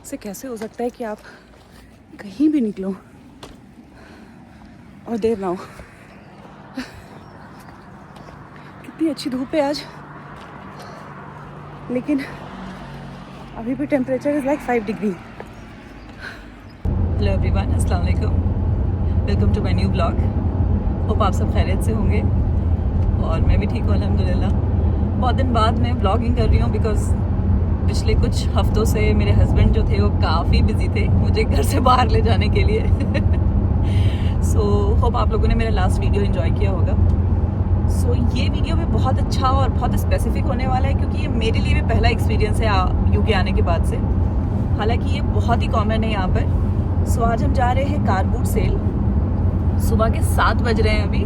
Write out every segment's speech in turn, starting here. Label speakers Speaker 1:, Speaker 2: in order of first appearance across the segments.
Speaker 1: से कैसे हो सकता है कि आप कहीं भी निकलो और देर ना हो। कितनी अच्छी धूप है आज, लेकिन अभी भी temperature is like 5 degree. Hello everyone, अस्सलाम वालेकुम, welcome to my new blog. Hope आप सब खैरियत से होंगे और मैं भी ठीक हूँ अल्हम्दुलिल्लाह। बहुत दिन बाद मैं ब्लॉगिंग कर रही हूँ बिकॉज़ पिछले कुछ हफ्तों से मेरे हस्बैंड जो थे वो काफ़ी बिजी थे मुझे घर से बाहर ले जाने के लिए। सो होप आप लोगों ने मेरा लास्ट वीडियो एंजॉय किया होगा। सो ये वीडियो भी बहुत अच्छा और बहुत स्पेसिफिक होने वाला है क्योंकि ये मेरे लिए भी पहला एक्सपीरियंस है यूके आने के बाद से। हालांकि ये बहुत ही कॉमन है यहाँ पर। सो आज हम जा रहे हैं कार बूट सेल। सुबह के 7 बज रहे हैं अभी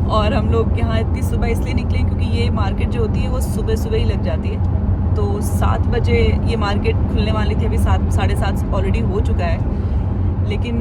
Speaker 1: और हम लोग यहाँ इतनी सुबह इसलिए निकले क्योंकि ये मार्केट जो होती है वो सुबह सुबह ही लग जाती है। तो 7 बजे ये मार्केट खुलने वाली थी, अभी 7 साढ़े 7 ऑलरेडी हो चुका है। लेकिन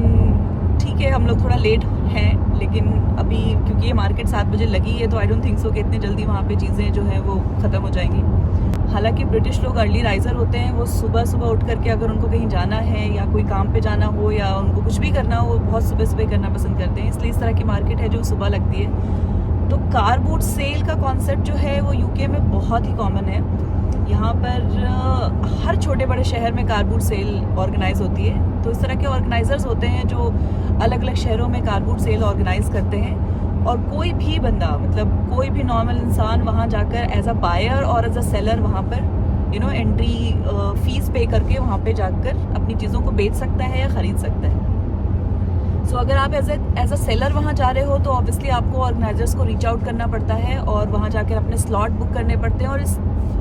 Speaker 1: ठीक है, हम लोग थोड़ा लेट हैं, लेकिन अभी क्योंकि ये मार्केट 7 बजे लगी है तो आई डोंट थिंक सो कि इतनी जल्दी वहाँ पे चीज़ें जो है वो ख़त्म हो जाएंगी। हालांकि ब्रिटिश लोग अर्ली राइजर होते हैं, वो सुबह सुबह उठ करके अगर उनको कहीं जाना है या कोई काम पे जाना हो या उनको कुछ भी करना हो वो बहुत सुबह सुबह करना पसंद करते हैं, इसलिए इस तरह की मार्केट है जो सुबह लगती है। तो कार बूट सेल का कॉन्सेप्ट जो है वो यूके में बहुत ही कॉमन है। यहाँ पर हर छोटे बड़े शहर में कार बूट सेल ऑर्गेनाइज होती है। तो इस तरह के ऑर्गेनाइजर्स होते हैं जो अलग अलग शहरों में कार बूट सेल ऑर्गेनाइज करते हैं और कोई भी बंदा, मतलब कोई भी नॉर्मल इंसान वहाँ जाकर एज अ बायर और एज अ सेलर वहाँ पर एंट्री फीस पे करके वहाँ पे जाकर अपनी चीज़ों को बेच सकता है या ख़रीद सकता है। सो अगर आप एज अ सेलर वहाँ जा रहे हो तो ऑब्वियसली आपको ऑर्गेनाइजर्स को रीच आउट करना पड़ता है और वहाँ जाकर अपने स्लॉट बुक करने पड़ते हैं। और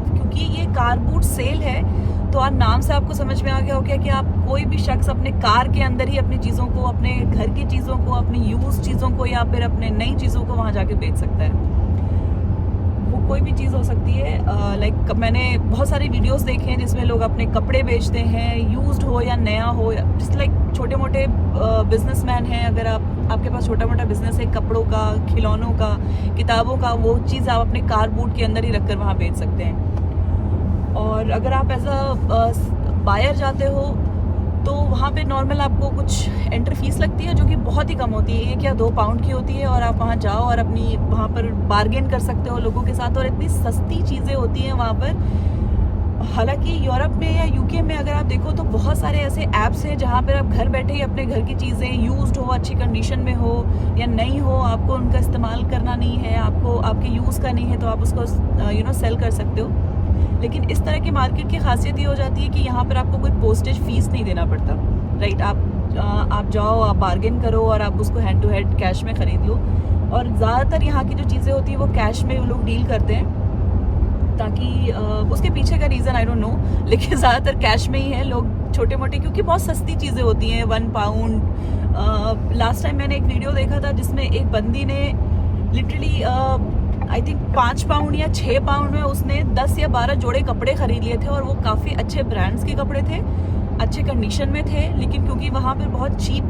Speaker 1: क्योंकि ये कार बूट सेल है तो आप नाम से आपको समझ में आ गया होगा कि आप कोई भी शख्स अपने कार के अंदर ही अपनी चीज़ों को, अपने घर की चीज़ों को, अपनी यूज चीज़ों को या फिर अपने नई चीज़ों को वहाँ जाके बेच सकता है। वो कोई भी चीज़ हो सकती है। लाइक मैंने बहुत सारी वीडियोस देखे हैं जिसमें लोग अपने कपड़े बेचते हैं, यूज्ड हो या नया हो। जस्ट लाइक छोटे मोटे बिजनेसमैन हैं, अगर आपके पास छोटा मोटा बिजनेस है कपड़ों का, खिलौनों का, किताबों का, वो चीज़ आप अपने कार बूट के अंदर ही रखकर वहाँ बेच सकते हैं। और अगर आप एज अ बायर जाते हो तो वहाँ पे नॉर्मल आपको कुछ एंट्री फीस लगती है जो कि बहुत ही कम होती है, 1 या 2 पाउंड की होती है। और आप वहाँ जाओ और अपनी वहाँ पर बार्गेन कर सकते हो लोगों के साथ और इतनी सस्ती चीज़ें होती हैं वहाँ पर। हालांकि यूरोप में या यूके में अगर आप देखो तो बहुत सारे ऐसे ऐप्स हैं जहाँ पर आप घर बैठे ही अपने घर की चीज़ें यूज्ड हो, अच्छी कंडीशन में हो या नहीं हो, आपको उनका इस्तेमाल करना नहीं है, आपको आपके यूज़ का नहीं है, तो आप उसको सेल कर सकते हो। लेकिन इस तरह की मार्केट की खासियत ये हो जाती है कि यहाँ पर आपको कोई पोस्टेज फीस नहीं देना पड़ता, राइट। आप जाओ, आप बार्गेन करो और आप उसको हैंड टू हैंड कैश में ख़रीद लो। और ज़्यादातर यहाँ की जो चीज़ें होती है वो कैश में लोग डील करते हैं, ताकि उसके पीछे का रीज़न आई डोंट नो, लेकिन ज़्यादातर कैश में ही है। लोग छोटे मोटे, क्योंकि बहुत सस्ती चीज़ें होती हैं, 1 पाउंड। लास्ट टाइम मैंने एक वीडियो देखा था जिसमें एक बंदी ने लिटरली आई थिंक 5 पाउंड या 6 पाउंड में उसने 10 या 12 जोड़े कपड़े खरीद लिए थे और वो काफ़ी अच्छे ब्रांड्स के कपड़े थे, अच्छे कंडीशन में थे। लेकिन क्योंकि वहाँ पर बहुत चीप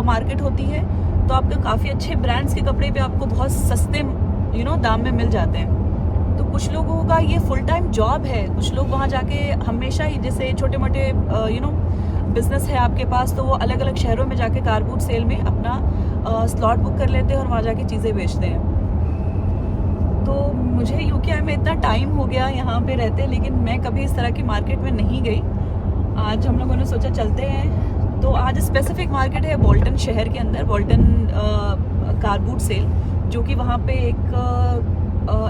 Speaker 1: मार्केट होती है तो आपको काफ़ी अच्छे ब्रांड्स के कपड़े पे आपको बहुत सस्ते दाम में मिल जाते हैं। तो कुछ लोगों का ये फुल टाइम जॉब है, कुछ लोग वहाँ जाके हमेशा ही, जैसे छोटे मोटे बिजनेस है आपके पास, तो वो अलग अलग शहरों में जाके कार बूट सेल में अपना स्लॉट बुक कर लेते हैं और वहाँ जाके चीज़ें बेचते हैं। तो मुझे यूके में इतना टाइम हो गया यहाँ पे रहते, लेकिन मैं कभी इस तरह की मार्केट में नहीं गई। आज हम लोगों ने सोचा चलते हैं। तो आज स्पेसिफिक मार्केट है बोल्टन शहर के अंदर, बोल्टन कार बूट सेल, जो कि वहाँ पे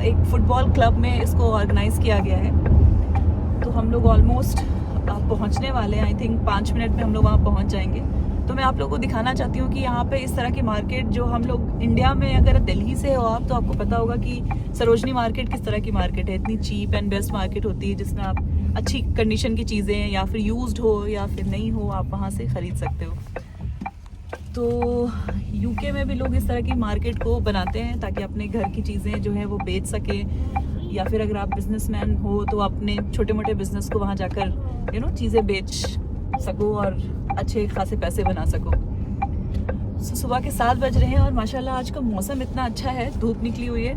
Speaker 1: एक फुटबॉल क्लब में इसको ऑर्गेनाइज़ किया गया है। तो हम लोग ऑलमोस्ट पहुँचने वाले हैं, आई थिंक 5 मिनट में हम लोग वहाँ पहुँच जाएंगे। तो मैं आप लोगों को दिखाना चाहती हूँ कि यहाँ पे इस तरह की मार्केट, जो हम लोग इंडिया में, अगर दिल्ली से हो आप तो आपको पता होगा कि सरोजनी मार्केट किस तरह की मार्केट है, इतनी चीप एंड बेस्ट मार्केट होती है जिसमें आप अच्छी कंडीशन की चीज़ें या फिर यूज्ड हो या फिर नहीं हो आप वहाँ से ख़रीद सकते हो। तो यूके में भी लोग इस तरह की मार्केट को बनाते हैं ताकि अपने घर की चीज़ें जो है वो बेच सकें, या फिर अगर आप बिजनेसमैन हो तो अपने छोटे मोटे बिजनेस को वहाँ जाकर चीज़ें बेच सको और अच्छे खासे पैसे बना सको। सुबह के 7 बज रहे हैं और माशाल्लाह आज का मौसम इतना अच्छा है, धूप निकली हुई है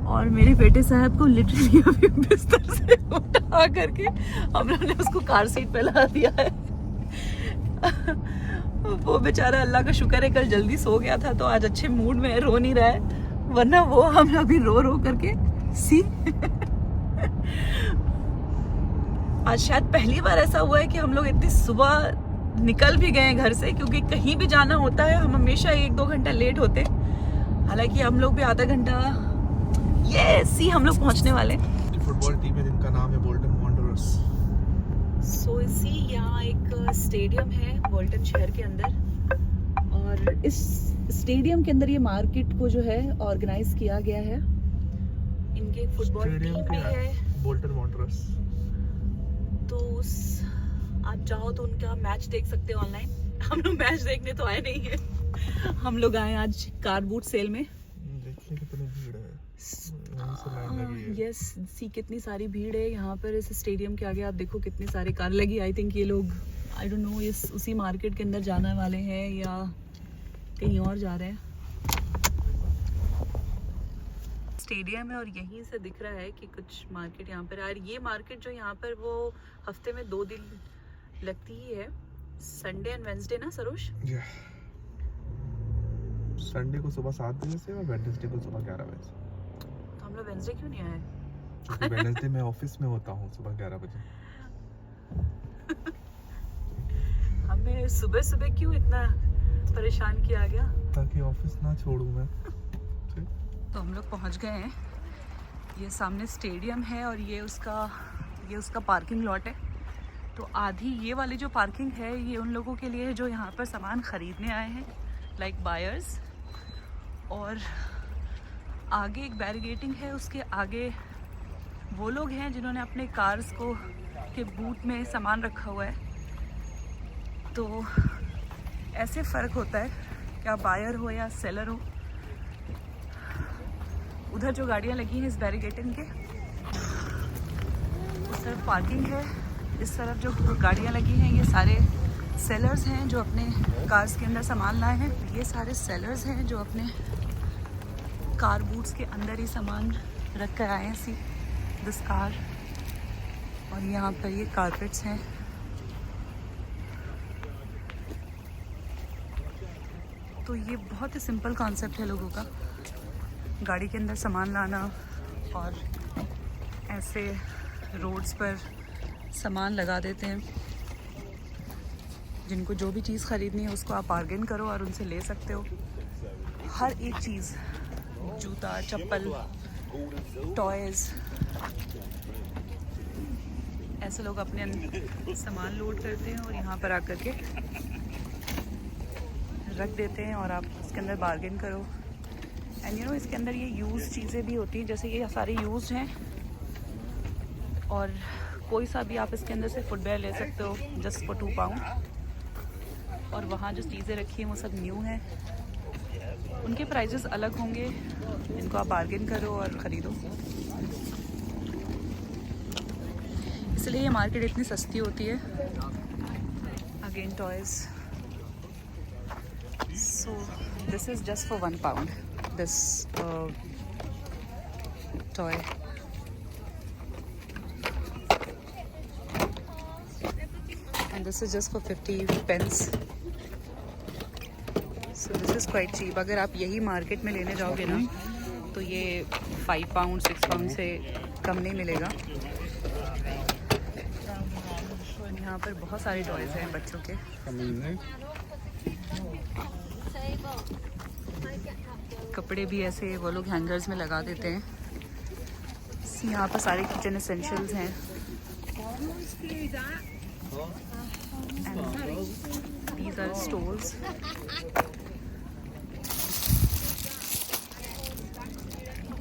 Speaker 1: और मेरे बेटे साहब को लिटरली अभी बिस्तर से उठा करके हम लोगों ने उसको कार सीट पे ला दिया है। वो बेचारा अल्लाह का शुक्र है कल जल्दी सो गया था तो आज अच्छे मूड में है, रो नहीं रहा है, वरना वो हम लोग भी रो रो करके सी आज शायद पहली बार ऐसा हुआ है कि हम लोग इतनी सुबह निकल भी गए घर से, क्योंकि कहीं भी जाना होता है हम हमेशा 1-2 घंटा लेट होते। हालांकि हम लोग भी आधा घंटा सी हम लोग पहुंचने वाले।
Speaker 2: फुटबॉल टीम है जिनका नाम है बोल्टन वांडरर्स।
Speaker 1: सो इसी यहाँ एक स्टेडियम है बोल्टन शहर के अंदर, और इस स्टेडियम के अंदर ये मार्केट को जो है ऑर्गेनाइज किया गया है। इनके फुटबॉल टीम भी है
Speaker 2: बोल्टन वांडरर्स।
Speaker 1: तो आप चाहो तो उनका मैच देख सकते हो ऑनलाइन। हम लोग मैच देखने तो आए नहीं है, हम लोग आए आज कार बूट सेल में।
Speaker 2: देखिए कितनी भीड़ है,
Speaker 1: यस सी कितनी सारी भीड़ है यहाँ पर इस स्टेडियम के आगे। आप देखो कितनी सारी कार लगी। आई थिंक ये लोग आई डोंट नो इस उसी मार्केट के अंदर जाने वाले हैं या कहीं और जा रहे हैं। स्टेडियम है और यहीं से दिख रहा है कि कुछ मार्केट यहाँ पर। और ये मार्केट जो यहाँ पर वो हफ्ते में 2 दिन लगती ही है, संडे एंड वेंसडे ना सरोज?
Speaker 2: संडे को सुबह 7 बजे से और वेडनेसडे को सुबह 11 बजे से।
Speaker 1: तो हम लोग वेंसडे क्यों नहीं आए?
Speaker 2: क्योंकि वेडनेसडे मैं ऑफिस में होता हूँ सुबह 11 बजे।
Speaker 1: हमें सुबह सुबह क्यों इतना परेशान किया गया?
Speaker 2: ताकि ऑफिस ना छोड़ूं मैं।
Speaker 1: तो हम लोग पहुंच गए हैं। ये सामने स्टेडियम है और ये उसका पार्किंग लॉट है। तो आधी ये वाली जो पार्किंग है ये उन लोगों के लिए है जो यहाँ पर सामान ख़रीदने आए हैं, लाइक बायर्स। और आगे एक बैरिगेटिंग है, उसके आगे वो लोग हैं जिन्होंने अपने कार्स को के बूट में सामान रखा हुआ है। तो ऐसे फ़र्क होता है कि आप बायर हो या सेलर हो। उधर जो गाड़ियाँ लगी हैं इस बैरिगेटिंग के उस तरफ पार्किंग है, इस तरफ जो गाड़ियाँ लगी हैं ये सारे सेलर्स हैं जो अपने कार्स के अंदर सामान लाए हैं। ये सारे सेलर्स हैं जो अपने कार बूट्स के अंदर ही सामान रख कर आए हैं। See this car. और यहाँ पर ये कारपेट्स हैं। तो ये बहुत ही सिंपल कॉन्सेप्ट है लोगों का, गाड़ी के अंदर सामान लाना और ऐसे रोड्स पर सामान लगा देते हैं। जिनको जो भी चीज़ ख़रीदनी है उसको आप बार्गेन करो और उनसे ले सकते हो। हर एक चीज़, जूता, चप्पल, टॉयज़, ऐसे लोग अपने सामान लोड करते हैं और यहाँ पर आकर के रख देते हैं और आप उसके अंदर बार्गेन करो। एंड यू नो इसके अंदर ये यूज़ चीज़ें भी होती हैं, जैसे ये सारी यूज़ हैं। और कोई सा भी आप इसके अंदर से फुटवेयर ले सकते हो जस्ट फॉर 2 पाउंड। और वहाँ जो चीज़ें रखी हैं वो सब न्यू हैं, उनके प्राइजेस अलग होंगे, इनको आप बार्गेन करो और ख़रीदो। इसलिए ये मार्केट इतनी सस्ती होती है। Again toys. So this is just for 1 pound this toy. And this is just for 50 pence. So this is quite cheap. अगर आप यही मार्केट में लेने जाओगे ना तो ये 5 पाउंड 6 पाउंड से कम नहीं मिलेगा। और यहाँ पर बहुत सारे टॉयज़ हैं बच्चों के। कपड़े भी ऐसे वो लोग हैंगर्स में लगा देते हैं। यहाँ पर सारे किचन एसेंशियल्स हैं। And these are stores.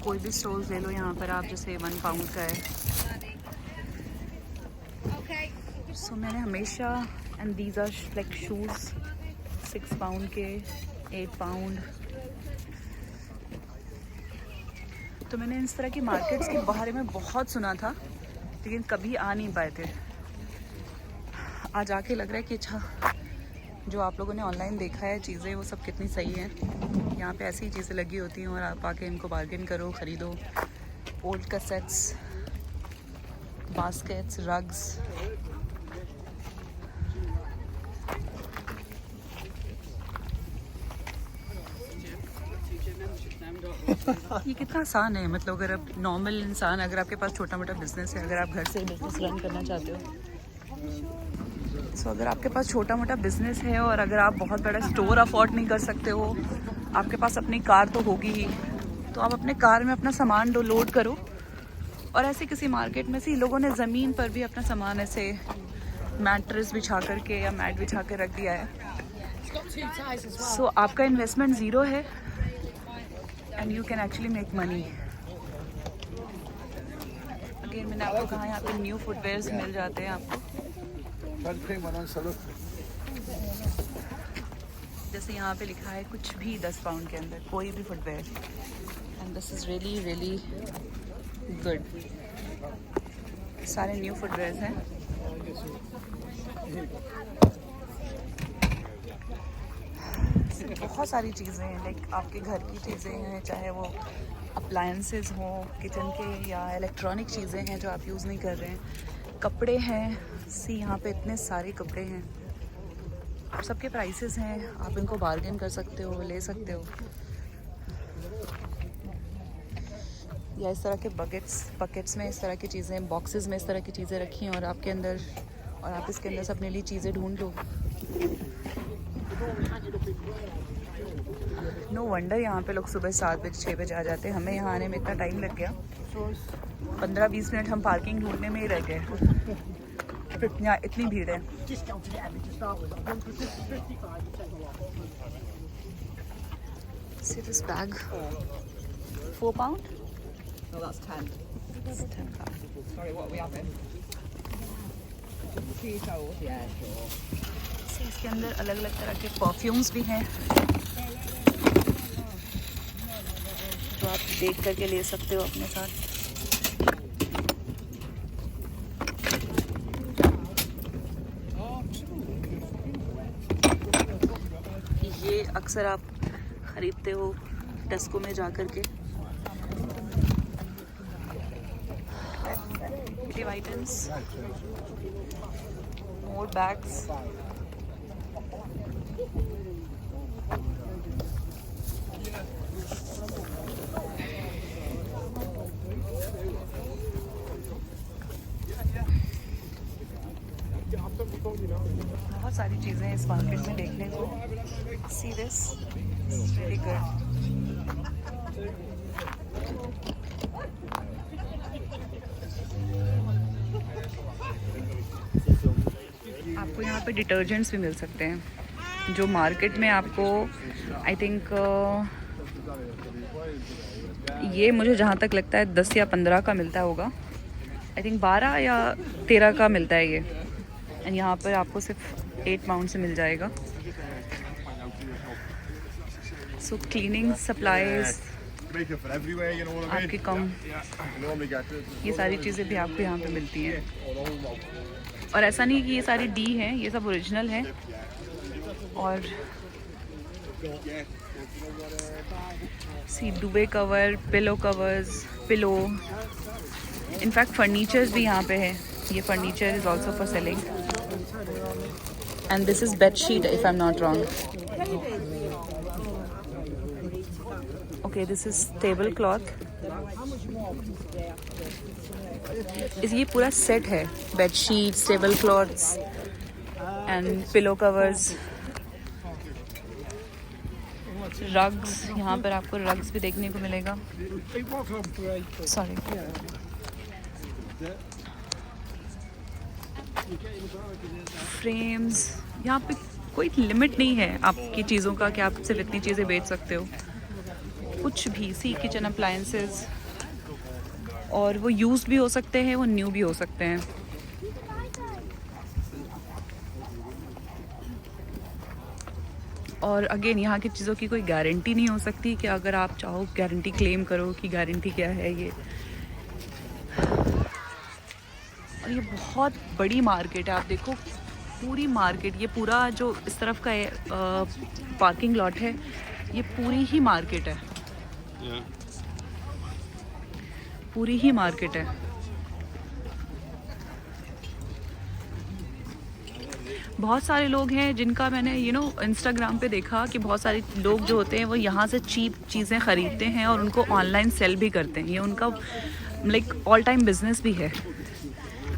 Speaker 1: कोई भी स्टोर्स ले लो यहाँ पर आप, जैसे 1 पाउंड का है। सो मैंने हमेशा and these are like shoes 6 pound के, 8 पाउंड। तो मैंने इस तरह की मार्केट्स के बारे में बहुत सुना था लेकिन कभी आ नहीं पाए थे। आज आके लग रहा है कि अच्छा जो आप लोगों ने ऑनलाइन देखा है चीज़ें वो सब कितनी सही हैं। यहाँ पे ऐसी चीज़ें लगी होती हैं और आप आके इनको बार्गेन करो, ख़रीदो। Old cassettes, baskets, rugs. ये कितना आसान है, मतलब अगर आप नॉर्मल इंसान, अगर आपके पास छोटा मोटा बिजनेस है, अगर आप घर से बिजनेस रन करना चाहते हो, अगर आपके पास छोटा मोटा बिजनेस है और अगर आप बहुत बड़ा स्टोर अफोर्ड नहीं कर सकते हो, आपके पास अपनी कार तो होगी ही, तो आप अपने कार में अपना सामान लोड करो। और ऐसे किसी मार्केट में से लोगों ने ज़मीन पर भी अपना सामान ऐसे मैट्रेस बिछा करके या मैट बिछा के रख दिया है। सो आपका इन्वेस्टमेंट ज़ीरो है and you can actually make money. Again मैंने आपको कहा यहाँ पे न्यू फुटवेयर्स मिल जाते हैं आपको। जैसे यहाँ पे लिखा है कुछ भी 10 पाउंड के अंदर, कोई भी footwear, and this is really really good. सारे न्यू फुटवेयर्स हैं। बहुत सारी चीज़ें हैं, लाइक आपके घर की चीज़ें हैं, चाहे वो अप्लायंसेस हों किचन के या इलेक्ट्रॉनिक चीज़ें हैं जो आप यूज़ नहीं कर रहे हैं, कपड़े हैं। सी यहाँ पे इतने सारे कपड़े हैं, सबके प्राइसेस हैं, आप इनको बार्गेन कर सकते हो, ले सकते हो। या इस तरह के बकेट्स में इस तरह की चीज़ें, बॉक्सेस में इस तरह की चीज़ें रखी हैं और आपके अंदर, और आप इसके अंदर से अपने लिए चीज़ें ढूंढ लो। नो वंडर यहाँ पे लोग सुबह 7 बजे 6 बजे आ जाते हैं। हमें यहाँ आने में इतना टाइम लग गया, 15-20 मिनट हम पार्किंग ढूंढने में ही रह गए, यहाँ इतनी भीड़ है। See this bag, 4 pound?
Speaker 3: No, that's 10.
Speaker 1: It's 10 pound.
Speaker 3: Sorry, what are we having? Tea towel? Yeah, sure.
Speaker 1: So, इसके अंदर अलग अलग तरह के परफ्यूम्स भी हैं जो आप देख करके ले सकते हो अपने साथ। ये अक्सर आप खरीदते हो टेस्को में जा कर के। किटी आइटम्स, मोर बैग्स, बहुत सारी चीज़ें हैं इस मार्केट में देखने को। See this really good. आपको यहाँ पे डिटर्जेंट्स भी मिल सकते हैं जो मार्केट में आपको आई थिंक ये मुझे जहाँ तक लगता है 10 या 15 का मिलता होगा। आई थिंक 12 या 13 का मिलता है ये, एंड यहाँ पर आपको सिर्फ 8 पाउंड से मिल जाएगा। सो क्लीनिंग सप्लाईज आपके कम, ये सारी चीज़ें भी आपको यहाँ पे मिलती हैं। और ऐसा नहीं कि ये सारी डी हैं, ये सब ओरिजिनल हैं। और see duvet cover, pillow covers, pillow, in fact furnitures भी यहाँ पे है। ये furniture is also for selling, and this is bed sheet if I am not wrong. Okay, this is table cloth. ये पूरा सेट है, bed sheets, table cloths and pillow covers, rugs. यहाँ पर आपको रग्स भी देखने को मिलेगा। Sorry, frames. यहाँ पे कोई लिमिट नहीं है आपकी चीज़ों का कि आप सिर्फ इतनी चीज़ें बेच सकते हो। कुछ भी, सी किचन अप्लायंसेस, और वो यूज़ भी हो सकते हैं, वो न्यू भी हो सकते हैं। और अगेन यहाँ की चीज़ों की कोई गारंटी नहीं हो सकती कि अगर आप चाहो गारंटी क्लेम करो कि गारंटी क्या है ये। और ये बहुत बड़ी मार्केट है, आप देखो पूरी मार्केट, ये पूरा जो इस तरफ का पार्किंग लॉट है, ये पूरी ही मार्केट है। पूरी ही मार्केट है। बहुत सारे लोग हैं जिनका मैंने इंस्टाग्राम पे देखा कि बहुत सारे लोग जो होते हैं वो यहाँ से चीप चीज़ें ख़रीदते हैं और उनको ऑनलाइन सेल भी करते हैं। ये उनका लाइक ऑल टाइम बिजनेस भी है।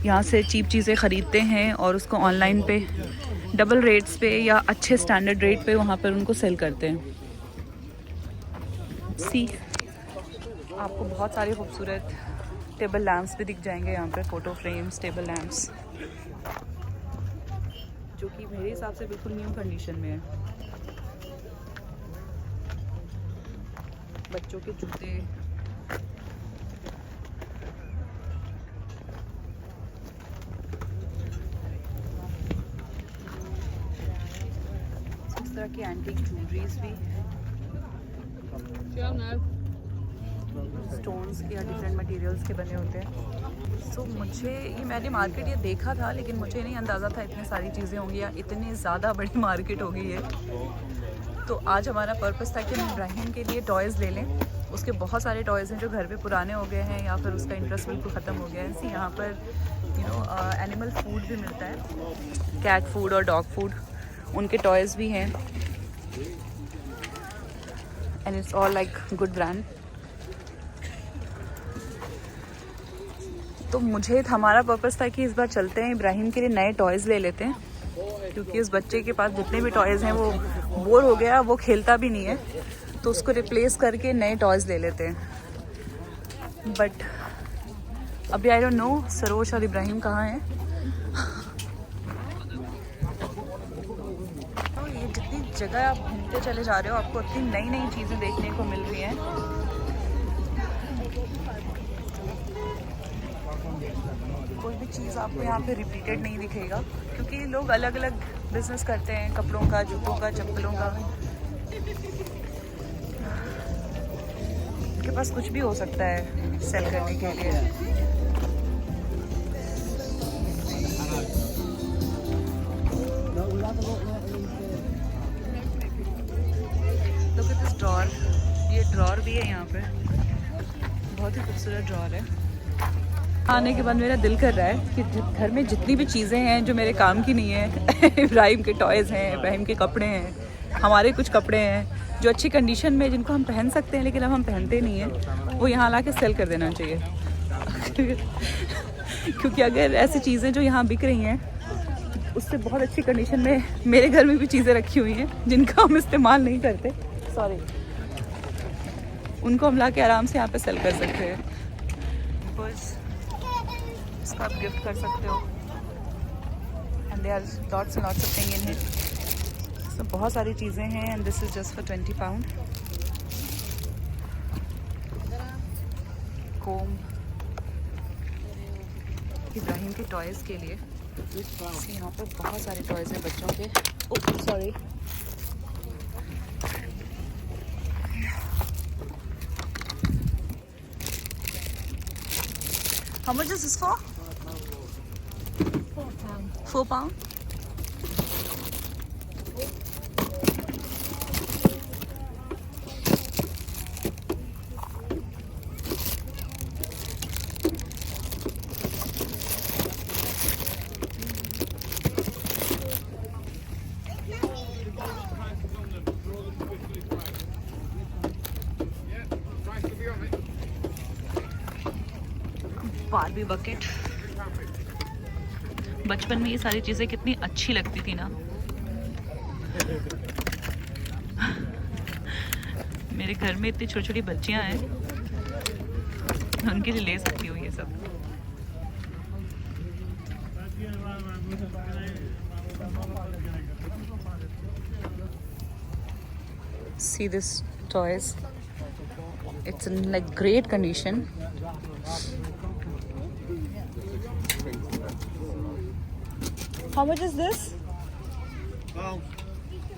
Speaker 1: यहाँ से चीप चीज़ें ख़रीदते हैं और उसको ऑनलाइन पे डबल रेट्स पे या अच्छे स्टैंडर्ड रेट पे वहाँ पर उनको सेल करते हैं। सी आपको बहुत सारे खूबसूरत टेबल लैम्प्स भी दिख जाएंगे यहाँ पर, फ़ोटो फ्रेम्स, टेबल लैम्प्स, जो कि मेरे हिसाब से बिल्कुल न्यू कंडीशन में है। बच्चों के जूते, इस तरह की एंटीक ज्वेलरीज भी, स्टोन्स या डिफरेंट मटेरियल्स के बने होते हैं। सो मुझे मैंने मार्केट ये देखा था, लेकिन मुझे नहीं अंदाज़ा था इतनी सारी चीज़ें होंगी या इतनी ज़्यादा बड़ी मार्केट होगी ये। तो आज हमारा पर्पस था कि हम इब्राहिम के लिए टॉयज़ ले लें। उसके बहुत सारे टॉयज़ हैं जो घर पे पुराने हो गए हैं या फिर उसका इंटरेस्ट बिल्कुल ख़त्म हो गया है। इसी यहाँ पर एनिमल फूड भी मिलता है, कैट फूड और डॉग फूड, उनके टॉयज़ भी हैं। And it's all like good brand. तो हमारा पर्पस था कि इस बार चलते हैं इब्राहिम के लिए नए टॉयज़ ले लेते हैं, क्योंकि उस बच्चे के पास जितने भी टॉयज़ हैं वो बोर हो गया, वो खेलता भी नहीं है, तो उसको रिप्लेस करके नए टॉयज़ ले लेते हैं। बट अभी आई डोंट नो सरोज और इब्राहिम कहाँ हैं। तो ये जितनी जगह आप घूमते चले जा रहे हो आपको उतनी नई नई चीज़ें देखने को मिल रही हैं। कोई भी चीज़ आपको यहाँ पे रिपीटेड नहीं दिखेगा, क्योंकि लोग अलग अलग बिजनेस करते हैं, कपड़ों का, जूतों का, चप्पलों का। उनके पास कुछ भी हो सकता है सेल करने के लिए। लुक एट दिस ड्रॉर, ये ड्रॉर भी है यहाँ पे, बहुत ही खूबसूरत ड्रॉर है। आने के बाद मेरा दिल कर रहा है कि घर में जितनी भी चीज़ें हैं जो मेरे काम की नहीं है इब्राहिम के टॉयज़ हैं, इब्राहिम के कपड़े हैं, हमारे कुछ कपड़े हैं जो अच्छी कंडीशन में, जिनको हम पहन सकते हैं लेकिन अब हम पहनते नहीं हैं, वो यहाँ ला के सेल कर देना चाहिए। क्योंकि अगर ऐसी चीज़ें जो यहाँ बिक रही हैं उससे बहुत अच्छी कंडीशन में मेरे घर में भी चीज़ें रखी हुई हैं जिनका हम इस्तेमाल नहीं करते, सॉरी, उनको हम ला के आराम से यहाँ पे सेल कर सकते हैं। बिकॉज इसको आप गिफ्ट कर सकते हो। And there are lots and lots of thing in it. So बहुत सारी चीज़ें हैं and this is just for 20 pound. कोम इब्राहिम के टॉयज़ के लिए। यहाँ पर बहुत सारे टॉयज़ हैं बच्चों के। Oh sorry, how much is this for? £4. Barbie bucket. बचपन में ये सारी चीज़ें कितनी अच्छी लगती थी ना। मेरे घर में इतनी छोटी छोटी बच्चियां हैं, उनके लिए ले सकती हूँ ये सब। See this toys, it's in like great condition. How much is this?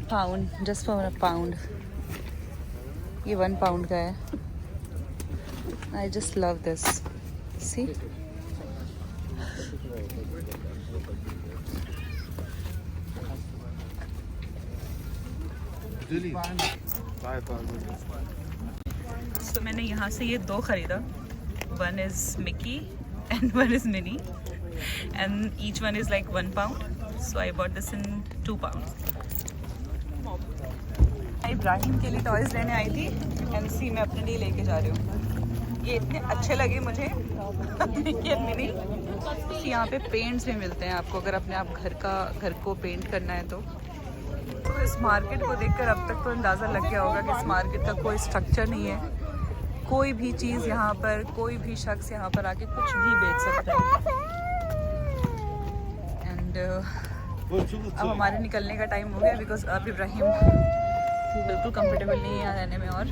Speaker 1: Pound, just for a pound. ये 1 pound का है। I just love this. See? So मैंने यहाँ से ये 2 खरीदा। one is Mickey and one is Minnie, and each one is like £1. So I bought this in £2. मैं इब्राहिम के लिए टॉयज लेने आई थी, MC मैं अपने लिए लेके जा रही हूँ। ये इतने अच्छे लगे मुझे मिक्की और मिनी। यहाँ पे पेंट्स भी मिलते हैं आपको, अगर अपने आप घर को पेंट करना है तो इस मार्केट को देखकर अब तक तो अंदाज़ा लग गया होगा कि इस मार्केट का कोई स्ट्रक्चर नहीं है। कोई भी चीज़ यहाँ पर, कोई भी शख्स यहाँ पर आके कुछ भी बेच सकता है। एंड अब हमारे निकलने का टाइम हो गया, बिकॉज अब इब्राहिम बिल्कुल कंफर्टेबल नहीं है यहाँ रहने में और